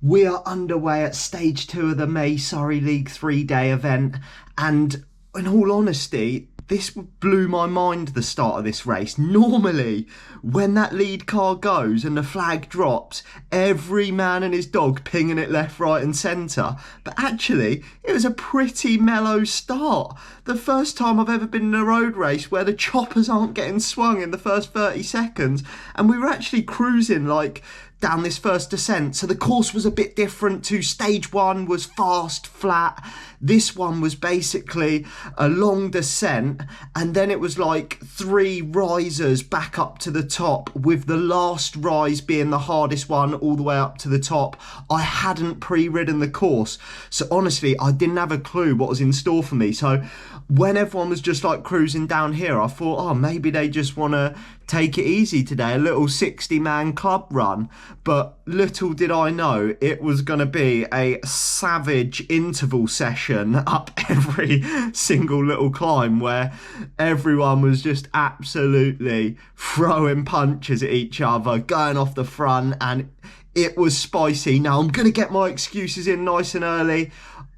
We are underway at stage 2 of the May Surrey League 3-day event, and in all honesty, this blew my mind, the start of this race. Normally, when that lead car goes and the flag drops, every man and his dog pinging it left, right and centre. But actually, it was a pretty mellow start. The first time I've ever been in a road race where the choppers aren't getting swung in the first 30 seconds, and we were actually cruising like down this first descent. So the course was a bit different to stage 1, was fast, flat. This one was basically a long descent, and then it was like 3 risers back up to the top, with the last rise being the hardest one all the way up to the top. I hadn't pre-ridden the course, so honestly I didn't have a clue what was in store for me. So when everyone was just like cruising down here, I thought, oh, maybe they just want to take it easy today, a little 60-man club run. But little did I know it was going to be a savage interval session up every single little climb, where everyone was just absolutely throwing punches at each other, going off the front, and it was spicy. Now I'm going to get my excuses in nice and early.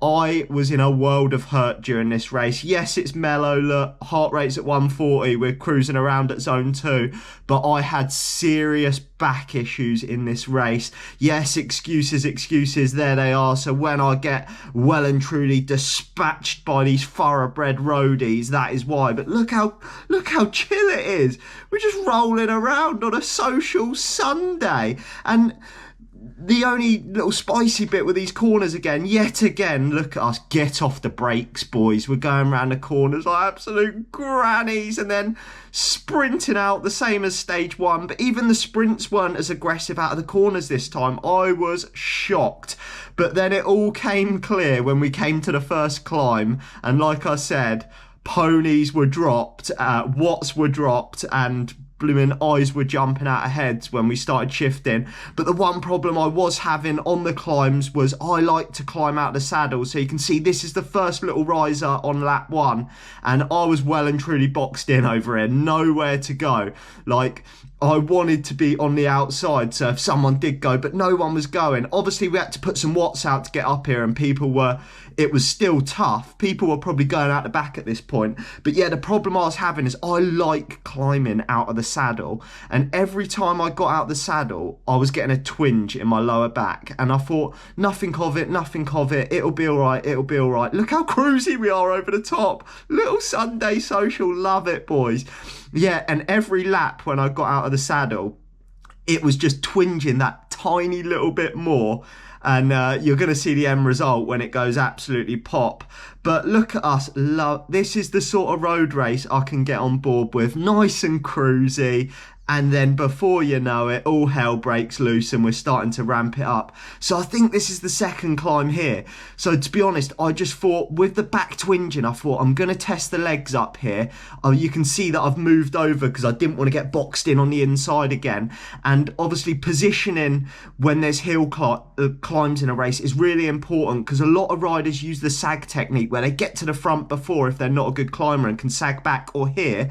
I was in a world of hurt during this race. Yes, it's mellow, look, heart rate's at 140, we're cruising around at zone 2, but I had serious back issues in this race. Yes, excuses, there they are. So when I get well and truly dispatched by these thoroughbred roadies, that is why. But look how chill it is. We're just rolling around on a social Sunday, and the only little spicy bit with these corners yet again, look at us, get off the brakes, boys. We're going around the corners like absolute grannies and then sprinting out the same as stage 1. But even the sprints weren't as aggressive out of the corners this time. I was shocked. But then it all came clear when we came to the first climb. And like I said, ponies were dropped, watts were dropped, and blooming eyes were jumping out of heads when we started shifting. But the one problem I was having on the climbs was I like to climb out the saddle. So you can see this is the first little riser on lap 1, and I was well and truly boxed in over here, nowhere to go. Like, I wanted to be on the outside, so if someone did go, but no one was going. Obviously we had to put some watts out to get up here, and it was still tough. People were probably going out the back at this point. But yeah, the problem I was having is I like climbing out of the saddle, and every time I got out the saddle I was getting a twinge in my lower back, and I thought, nothing of it, it'll be all right. Look how cruisy we are over the top. Little Sunday social, love it, boys. Yeah, and every lap when I got out of the saddle, it was just twinging that tiny little bit more. And you're going to see the end result when it goes absolutely pop. But look at us. This is the sort of road race I can get on board with. Nice and cruisy. And then before you know it, all hell breaks loose and we're starting to ramp it up. So I think this is the second climb here. So to be honest, I just thought with the back twinging, I thought I'm going to test the legs up here. You can see that I've moved over because I didn't want to get boxed in on the inside again. And obviously positioning when there's hill climbs in a race is really important, because a lot of riders use the sag technique where they get to the front before if they're not a good climber and can sag back. Or here,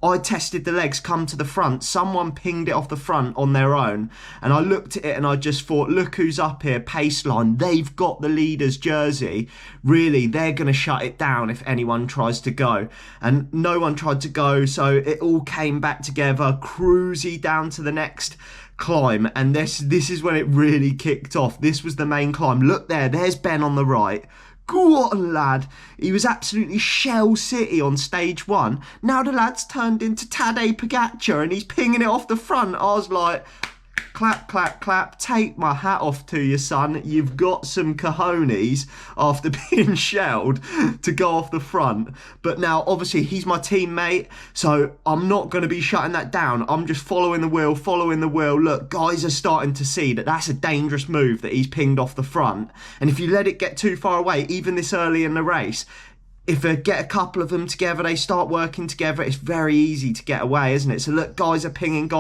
I tested the legs, come to the front. Someone pinged it off the front on their own. And I looked at it and I just thought, look who's up here, Paceline. They've got the leader's jersey. Really, they're going to shut it down if anyone tries to go. And no one tried to go, so it all came back together, cruisy down to the next climb. And this is when it really kicked off. This was the main climb. Look there's Ben on the right. Go on, lad. He was absolutely Shell City on stage 1. Now the lad's turned into Tadej Pogacar and he's pinging it off the front. I was like, clap, clap, clap. Take my hat off to you, son. You've got some cojones after being shelled to go off the front. But now, obviously, he's my teammate, so I'm not going to be shutting that down. I'm just following the wheel. Look, guys are starting to see that that's a dangerous move that he's pinged off the front. And if you let it get too far away, even this early in the race, if they get a couple of them together, they start working together, it's very easy to get away, isn't it? So look, guys are pinging.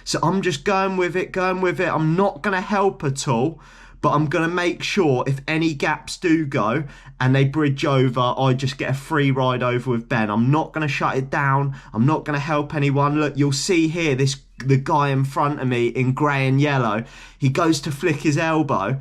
So I'm just going with it. I'm not going to help at all. but I'm going to make sure if any gaps do go and they bridge over, I just get a free ride over with Ben. I'm not going to shut it down. I'm not going to help anyone. Look, you'll see here the guy in front of me in grey and yellow. He goes to flick his elbow.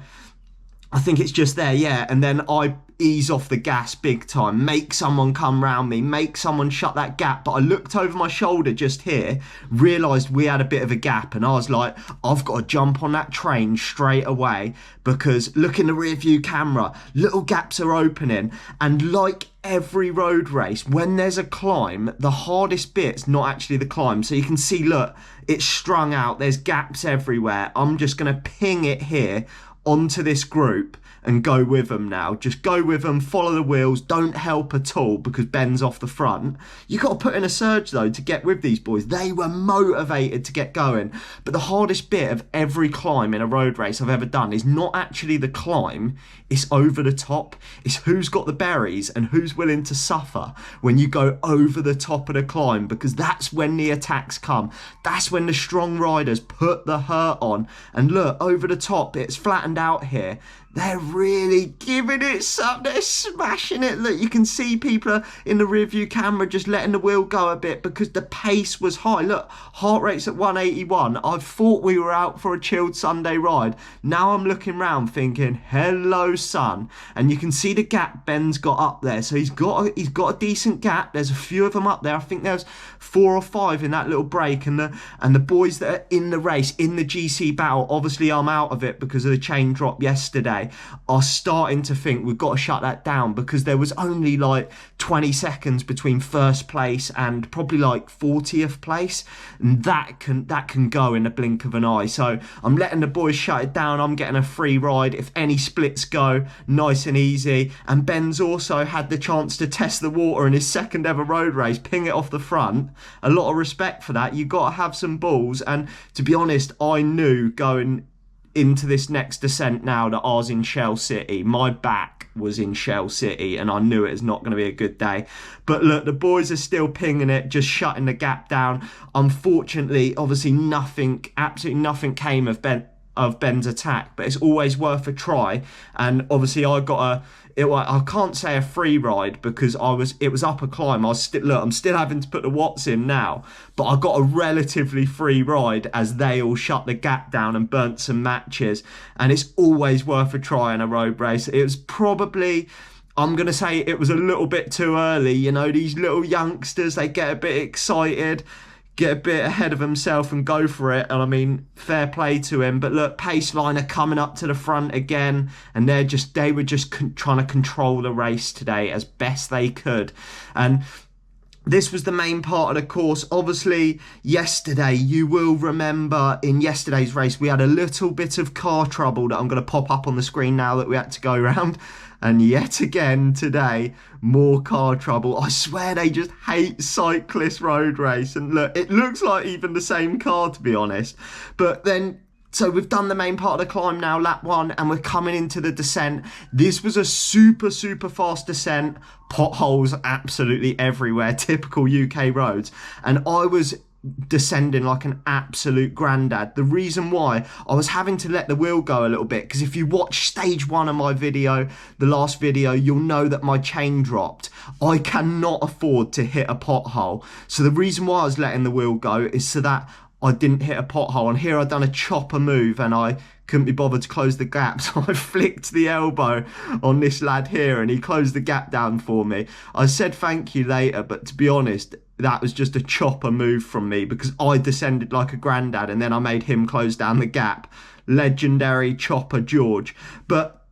I think it's just there, yeah. And then I ease off the gas big time, make someone come round me, make someone shut that gap. But I looked over my shoulder just here, realised we had a bit of a gap, and I was like, I've got to jump on that train straight away, because look in the rear view camera, little gaps are opening. And like every road race, when there's a climb, the hardest bit's not actually the climb. So you can see, look, it's strung out, there's gaps everywhere. I'm just going to ping it here onto this group and go with them now. Just go with them, follow the wheels, don't help at all because Ben's off the front. You got to put in a surge though to get with these boys. They were motivated to get going. But the hardest bit of every climb in a road race I've ever done is not actually the climb, it's over the top. It's who's got the berries and who's willing to suffer when you go over the top of the climb, because that's when the attacks come. That's when the strong riders put the hurt on. And look, over the top, it's flattened out here. They're really giving it some, they're smashing it. Look, you can see people in the rear view camera just letting the wheel go a bit because the pace was high. Look, heart rate's at 181. I thought we were out for a chilled Sunday ride. Now I'm looking round thinking, hello, son. And you can see the gap Ben's got up there. So he's got a decent gap. There's a few of them up there. I think there's 4 or 5 in that little break. And the boys that are in the race, in the GC battle, obviously I'm out of it because of the chain drop yesterday, are starting to think we've got to shut that down, because there was only like 20 seconds between first place and probably like 40th place, and that can go in a blink of an eye. So I'm letting the boys shut it down. I'm getting a free ride. If any splits go, nice and easy. And Ben's also had the chance to test the water in his second ever road race, ping it off the front. A lot of respect for that. You got to have some balls. And to be honest, I knew going into this next descent now that I was in Shell City, my back was in Shell City, and I knew it was not going to be a good day. But look, the boys are still pinging it, just shutting the gap down. Unfortunately, obviously absolutely nothing came of Ben's attack, but it's always worth a try. And obviously I can't say a free ride because it was up a climb. I'm still having to put the watts in now, but I got a relatively free ride as they all shut the gap down and burnt some matches. And it's always worth a try in a road race. It was probably, I'm going to say it was a little bit too early. You know, these little youngsters, they get a bit excited, get a bit ahead of himself and go for it. And I mean, fair play to him. But look, Paceline are coming up to the front again, and they were just trying to control the race today as best they could. And this was the main part of the course. Obviously, yesterday, you will remember in yesterday's race, we had a little bit of car trouble that I'm going to pop up on the screen now that we had to go around. And yet again today, more car trouble. I swear they just hate cyclist road race. And look, it looks like even the same car, to be honest. But then, so we've done the main part of the climb now, lap 1, and we're coming into the descent. This was a super, super fast descent. Potholes absolutely everywhere, typical UK roads. And I was descending like an absolute granddad. The reason why, I was having to let the wheel go a little bit, because if you watch stage 1 of my video, the last video, you'll know that my chain dropped. I cannot afford to hit a pothole. So the reason why I was letting the wheel go is so that I didn't hit a pothole. And here I'd done a chopper move and I couldn't be bothered to close the gap, so I flicked the elbow on this lad here and he closed the gap down for me. I said thank you later, but to be honest, that was just a chopper move from me because I descended like a granddad and then I made him close down the gap. Legendary chopper George. But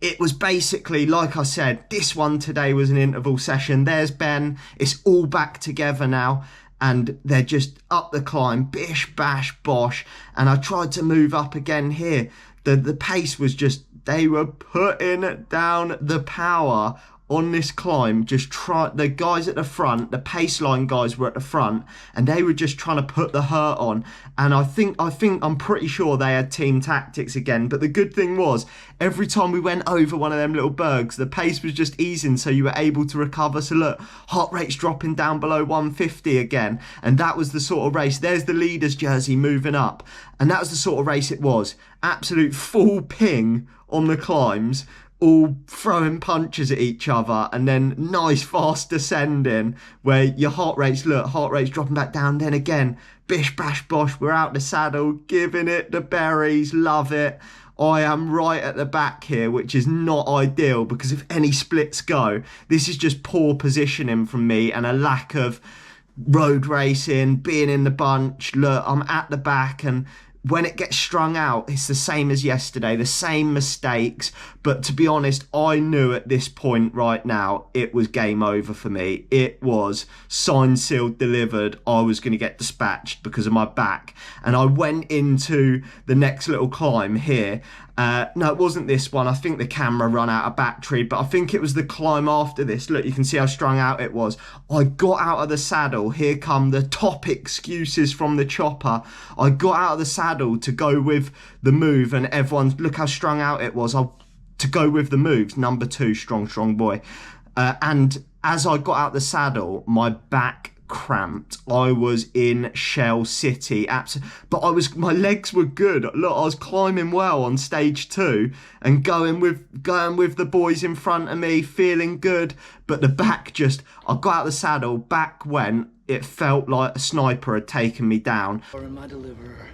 it was basically, like I said, this one today was an interval session. There's Ben. It's all back together now. And they're just up the climb, bish, bash, bosh. And I tried to move up again here. The pace was just, they were putting down the power on this climb just the guys at the front, the paceline guys were at the front, and they were just trying to put the hurt on. And I'm pretty sure they had team tactics again. But the good thing was, every time we went over one of them little bergs, the pace was just easing, so you were able to recover. So look, heart rate's dropping down below 150 again, and that was the sort of race. There's the leader's jersey moving up, and that was the sort of race it was. Absolute full ping on the climbs, all throwing punches at each other, and then nice fast descending where your heart rate's dropping back down. Then again, bish bash bosh, we're out the saddle, giving it the berries, love it. I am right at the back here, which is not ideal, because if any splits go, this is just poor positioning from me and a lack of road racing, being in the bunch. Look, I'm at the back, and when it gets strung out, it's the same as yesterday, the same mistakes. But to be honest, I knew at this point right now, it was game over for me. It was signed, sealed, delivered. I was going to get dispatched because of my back. And I went into the next little climb here. No, it wasn't this one. I think the camera ran out of battery, but I think it was the climb after this. Look, you can see how strung out it was. I got out of the saddle. Here come the top excuses from the chopper. I got out of the saddle to go with the move, and everyone's, look how strung out it was. To go with the moves, number 2, strong boy. And as I got out the saddle, my back cramped. I was in Shell City, but my legs were good. Look, I was climbing well on stage 2 and going with the boys in front of me, feeling good. But the back I got out the saddle, back went. It felt like a sniper had taken me down. My deliverer.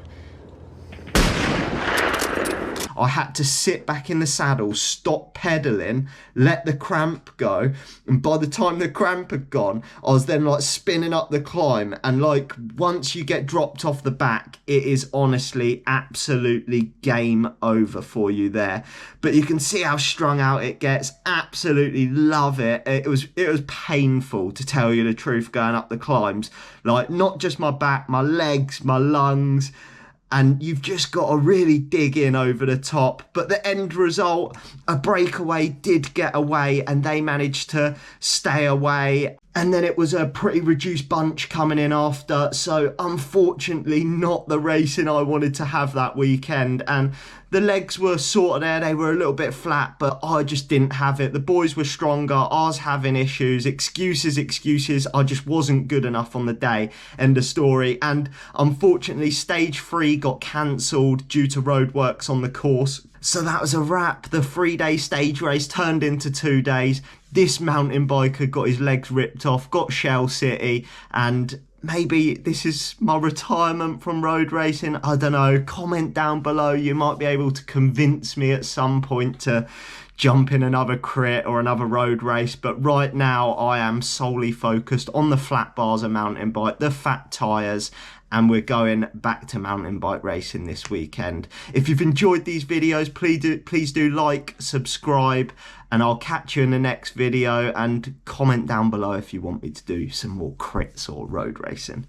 I had to sit back in the saddle, stop pedaling, let the cramp go. And by the time the cramp had gone, I was then like spinning up the climb. And like, once you get dropped off the back, it is honestly absolutely game over for you there. But you can see how strung out it gets. Absolutely love it. It was painful, to tell you the truth, going up the climbs. Like, not just my back, my legs, my lungs. And you've just got to really dig in over the top. But the end result, a breakaway did get away, and they managed to stay away. And then it was a pretty reduced bunch coming in after. So unfortunately, not the racing I wanted to have that weekend. And the legs were sort of there. They were a little bit flat, but I just didn't have it. The boys were stronger. I was having issues. Excuses. I just wasn't good enough on the day. End of story. And unfortunately, stage 3 got cancelled due to roadworks on the course. So that was a wrap. The 3-day stage race turned into 2 days. This mountain biker got his legs ripped off, got Shell City, and maybe this is my retirement from road racing. I don't know. Comment down below. You might be able to convince me at some point to jump in another crit or another road race. But right now, I am solely focused on the flat bars of mountain bike, the fat tyres, and we're going back to mountain bike racing this weekend. If you've enjoyed these videos, please do like, subscribe, and I'll catch you in the next video. And comment down below if you want me to do some more crits or road racing.